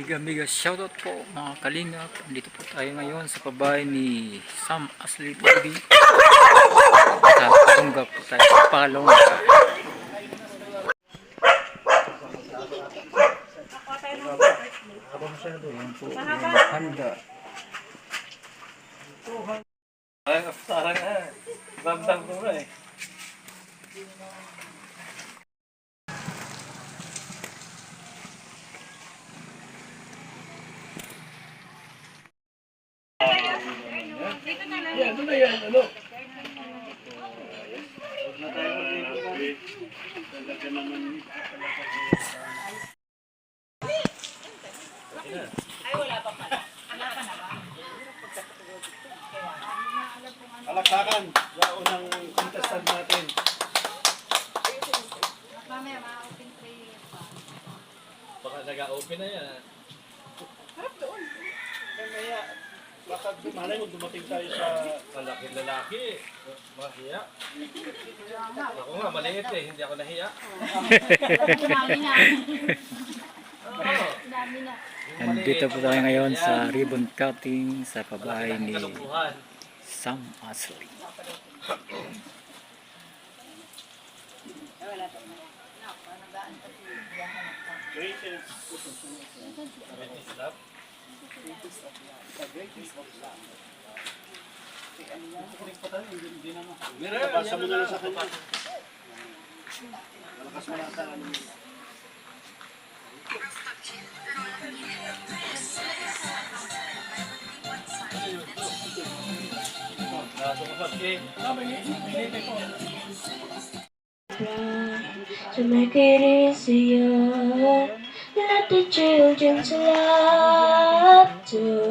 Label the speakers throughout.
Speaker 1: Mega mega shoutout po mga kalingap. Dito po tayo ngayon sa pabahay ni Sam Asli TV. Sa Palungga po tayo. Palungga. Ayan po yung handa.
Speaker 2: Ay, parang ramdam ko ba eh. Yan, ano na yan, ano? Huwag na tayo mag-ibig. Talaga naman.
Speaker 3: Ay, wala pa pala. Wala ka na ba?
Speaker 2: Palakpakan, sa unang contestant natin.
Speaker 3: Mamaya, ma-open prayer pa.
Speaker 2: Baka nag-open na yan. Harap doon. Kaya, baka malay mo dumating tayo sa lalaki. Mahiya. Ako nga, maliit eh. Hindi ako nahiya.
Speaker 3: Dami na. Dami na.
Speaker 1: Nandito po tayo ngayon sa ribbon cutting sa pabahay ni
Speaker 2: Kalukuhan.
Speaker 1: Sam Asli.
Speaker 2: Basa mo na lang sa kanya. Malakas mo lang sa kanya.
Speaker 4: To make it easier, let the children's laughter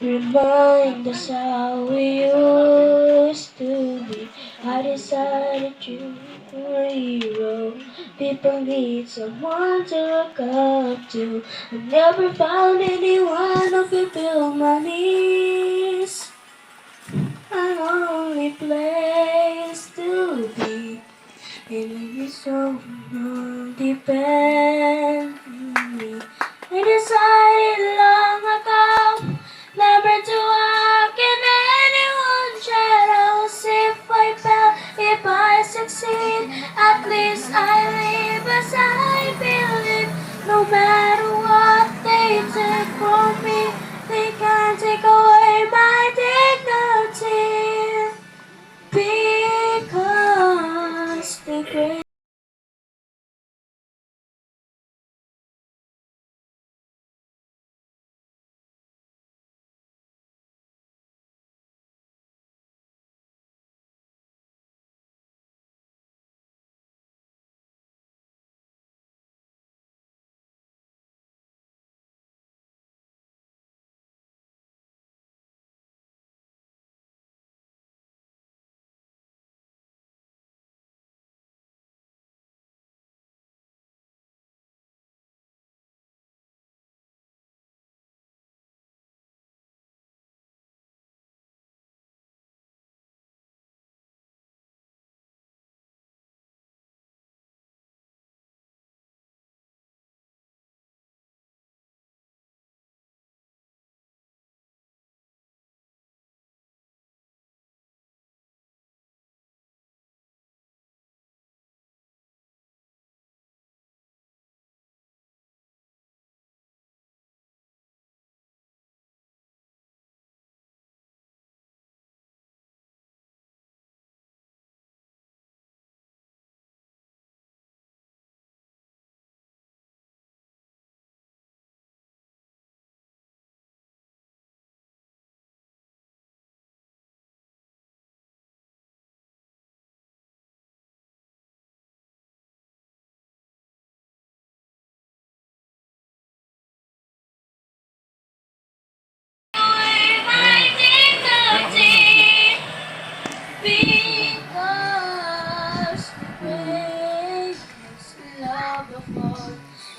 Speaker 4: remind us how we used to be. I decided you were a hero. People need someone to look up to. I never found anyone who could fill my needs. An only place to be. It made me so depend on me. I decided long ago never to walk in anyone's shadows. If I fail, if I succeed, at least I live as I believe. No matter what they take from me, they can't take away my dignity. Because the great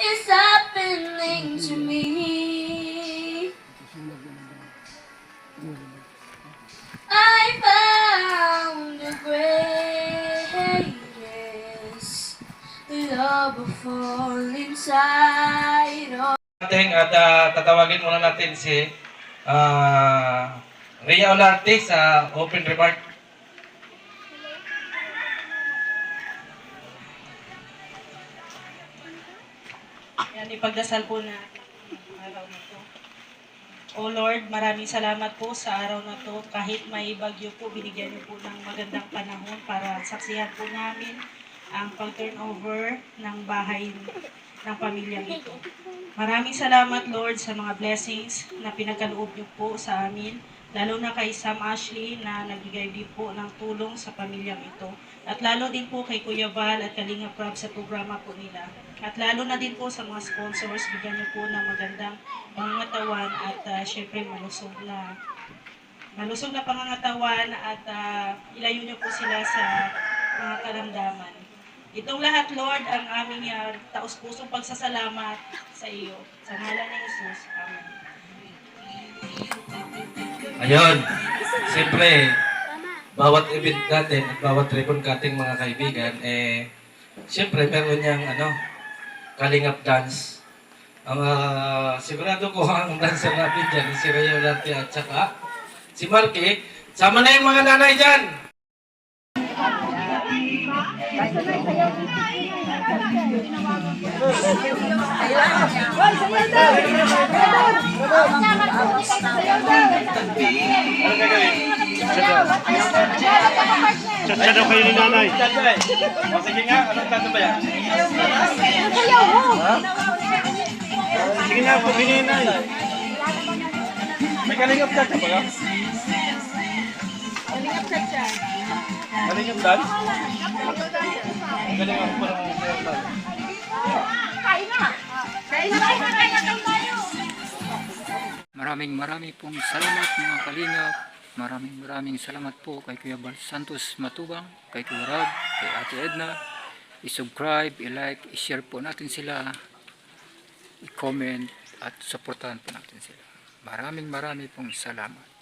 Speaker 4: is happening to me. I found the greatest love of all inside of
Speaker 2: darating at tatawagin muna natin si Rhea Olarte sa open remark.
Speaker 5: Yan, ipagdasal po natin ang araw na to. O Lord, maraming salamat po sa araw na to. Kahit may bagyo po, binigyan niyo po ng magandang panahon para saksihan po namin ang pag-turnover ng bahay ng pamilyang ito. Maraming salamat, Lord, sa mga blessings na pinagkaloob niyo po sa amin, lalo na kay Sam Ashley na nagbigay din po ng tulong sa pamilyang ito. At lalo din po kay Kuya Val at Kalinga Prab sa programa po nila. At lalo na din po sa mga sponsors, bigyan niyo po ng magandang pangangatawan at syempre malusog na pangangatawan at ilayo niyo po sila sa mga karamdaman. Itong lahat, Lord, ang aming taos-pusong pagsasalamat sa iyo. Sa ngalan ni Jesus. Amen.
Speaker 2: Ayun, siyempre, bawat event natin at bawat ribbon cutting mga kaibigan, siyempre meron niyang kalingap dance. Ang sigurado ko ang dancer natin dyan, si Rhea Olarte at saka si Marky. Sama na yung mga nanay dyan!
Speaker 6: Siya daw kayo ni nanay.
Speaker 2: O sige nga, anong kanto ba yan?
Speaker 6: Sige nga po, bininay.
Speaker 2: May kalingap dance ba ka? Kalingap dance? Kalingap po naman yung kalingap dance.
Speaker 1: Maraming pong salamat mga kalingap. Maraming salamat po kay Kuya Bal Santos Matubang, kay Kuya Rab, kay Ate Edna. I-subscribe, i-like, i-share po natin sila, i-comment at supportahan po natin sila. Maraming pong salamat.